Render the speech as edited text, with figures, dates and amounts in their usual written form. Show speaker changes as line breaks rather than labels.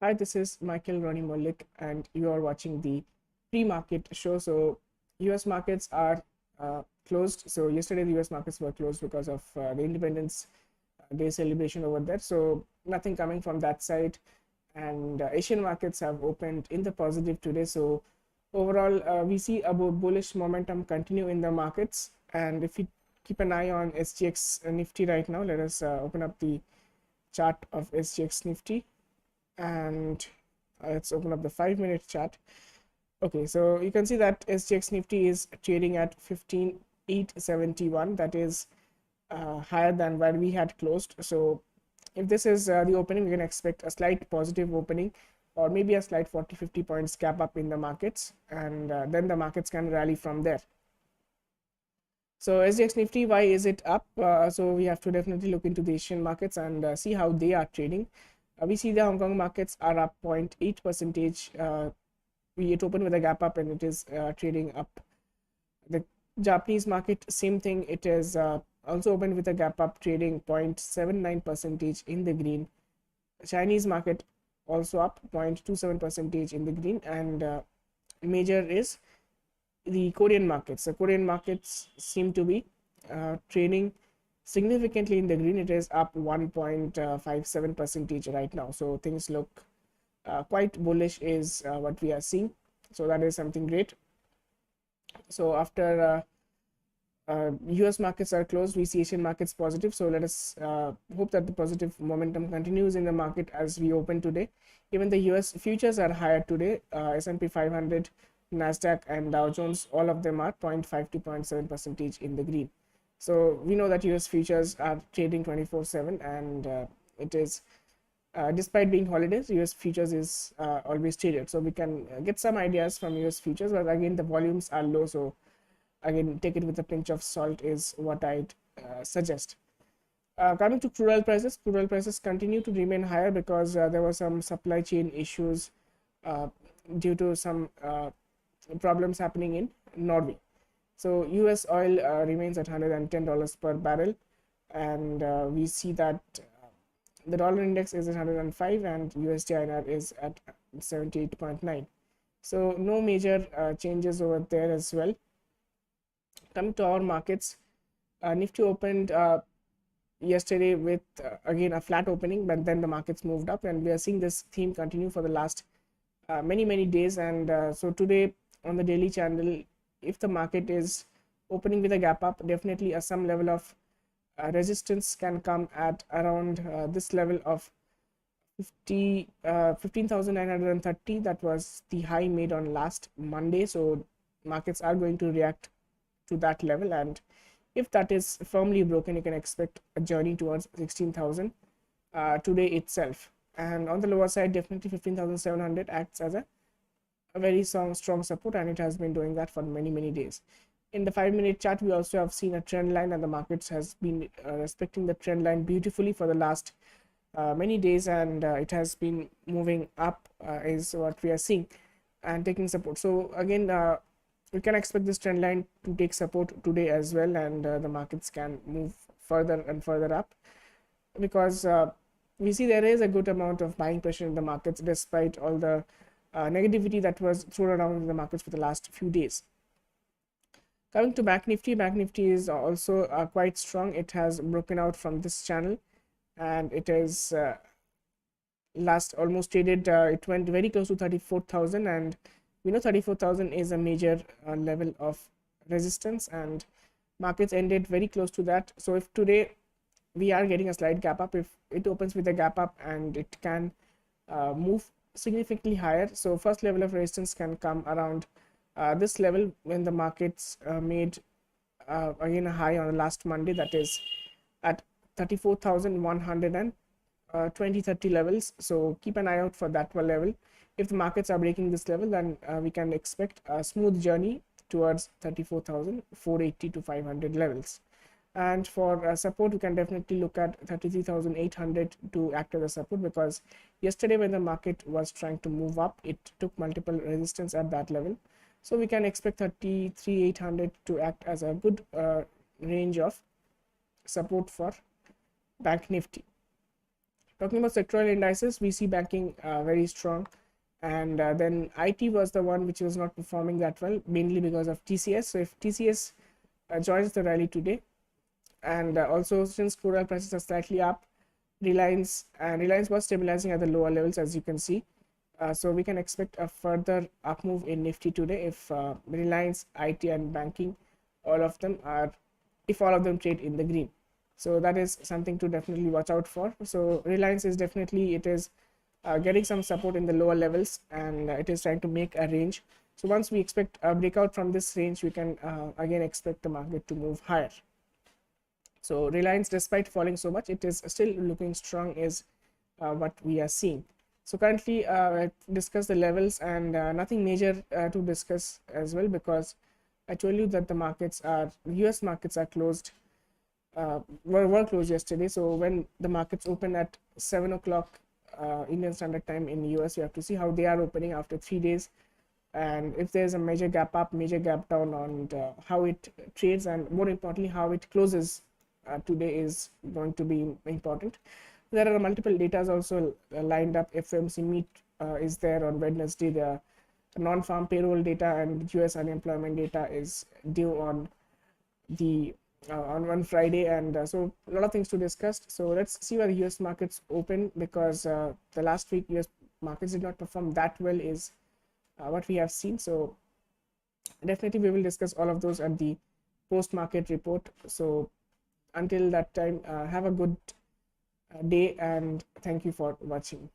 Hi, this is Michael Rony Mullick, and you are watching the pre-market show. So, US markets are closed. So, yesterday the US markets were closed because of the Independence Day celebration over there. So, nothing coming from that side. And Asian markets have opened in the positive today. So, overall, we see a bullish momentum continue in the markets. And if we keep an eye on SGX Nifty right now, let us open up the chart of SGX Nifty and let's open up the 5-minute chart. Okay, so you can see that SGX Nifty is trading at 15,871. That is higher than where we had closed. So if this is the opening, we can expect a slight positive opening or maybe a slight 40-50 points gap up in the markets, and then the markets can rally from there. So SGX Nifty, why is it up? So we have to definitely look into the Asian markets and see how they are trading. We see the Hong Kong markets are up 0.8 percentage. It opened with a gap up and it is trading up. The Japanese market, same thing. It is also opened with a gap up, trading 0.79 percentage in the green. Chinese market also up 0.27 percentage in the green, and major is the Korean markets. The Korean markets seem to be trading significantly in the green. It is up 1.57 percentage right now. So things look quite bullish is what we are seeing. So that is something great. So after US markets are closed, we see Asian markets positive. So let us hope that the positive momentum continues in the market as we open today. Even the US futures are higher today. S&P 500, Nasdaq, and Dow Jones, all of them are 0.5 to 0.7 percentage in the green. So we know that US futures are trading 24/7, and it is despite being holidays, US futures is always traded. So we can get some ideas from US futures, but again the volumes are low. So again, take it with a pinch of salt is what I'd suggest. Coming to crude oil prices continue to remain higher because there were some supply chain issues uh, due to some problems happening in Norway. So US oil remains at $110 per barrel, and we see that the dollar index is at 105 and USD INR is at 78.9. So no major changes over there as well. Coming to our markets, Nifty opened yesterday with again a flat opening, but then the markets moved up, and we are seeing this theme continue for the last many days. And so today on the daily channel, if the market is opening with a gap up, definitely some level of resistance can come at around this level of 15,930. That was the high made on last Monday. So markets are going to react to that level, and if that is firmly broken, you can expect a journey towards 16,000 today itself. And on the lower side, definitely 15,700 acts as a very strong support, and it has been doing that for many days. In the 5-minute chart, we also have seen a trend line, and the markets has been respecting the trend line beautifully for the last many days, and it has been moving up is what we are seeing and taking support. So again, we can expect this trend line to take support today as well, and the markets can move further and further up because we see there is a good amount of buying pressure in the markets despite all the negativity that was thrown around in the markets for the last few days. Coming to Bank Nifty is also quite strong. It has broken out from this channel, and it is last almost traded, it went very close to 34,000, and we know 34,000 is a major level of resistance, and markets ended very close to that. So if today we are getting a slight gap up, if it opens with a gap up, and it can move significantly higher, so first level of resistance can come around this level when the markets made again a high on last Monday, that is at 34,120-30 levels. So keep an eye out for that one level. If the markets are breaking this level, then we can expect a smooth journey towards 34,480 to 500 levels. And for support, we can definitely look at 33,800 to act as a support, because yesterday when the market was trying to move up, it took multiple resistance at that level. So we can expect 33,800 to act as a good range of support for Bank Nifty. Talking about sectoral indices, we see banking very strong, and then IT was the one which was not performing that well, mainly because of TCS. So if TCS joins the rally today, and also since crude oil prices are slightly up, Reliance was stabilizing at the lower levels, as you can see. So we can expect a further up move in Nifty today if Reliance, IT, and banking, all of them are, if all of them trade in the green. So that is something to definitely watch out for. So Reliance is definitely, it is getting some support in the lower levels, and it is trying to make a range. So once we expect a breakout from this range, we can again expect the market to move higher. So Reliance, despite falling so much, it is still looking strong, is what we are seeing. So currently I discussed the levels, and nothing major to discuss as well, because I told you that the markets are, US markets are closed, were closed yesterday. So when the markets open at 7 o'clock Indian Standard Time in US, you have to see how they are opening after 3 days, and if there's a major gap up, major gap down on how it trades, and more importantly how it closes today is going to be important. There are multiple data also lined up. FOMC meet is there on Wednesday. The non-farm payroll data and US unemployment data is due on the on one Friday, and so a lot of things to discuss. So let's see where the US markets open, because the last week US markets did not perform that well, is what we have seen. So definitely we will discuss all of those at the post-market report. So until that time, have a good day, and thank you for watching.